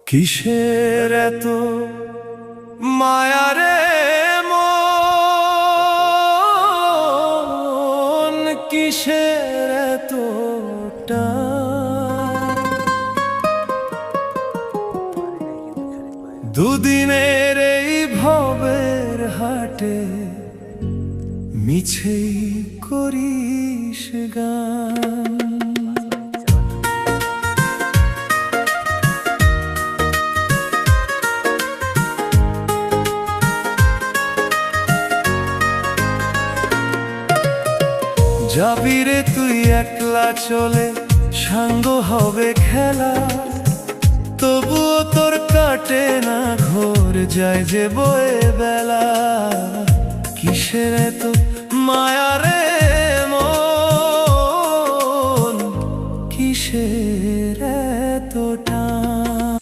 কিসের এত মায়া রে মন, কিসের এত টান? দুদিনের এই ভবের হাটে মিছেই করিস গান। যাবি রে তুই একলা চলে, সাঙ্গ হবে খেলা, তবুও তোর কাটে না ঘোর, যায় যে বয়ে বেলা। কিসের এত মায়া রে মন, কিসের এত টান?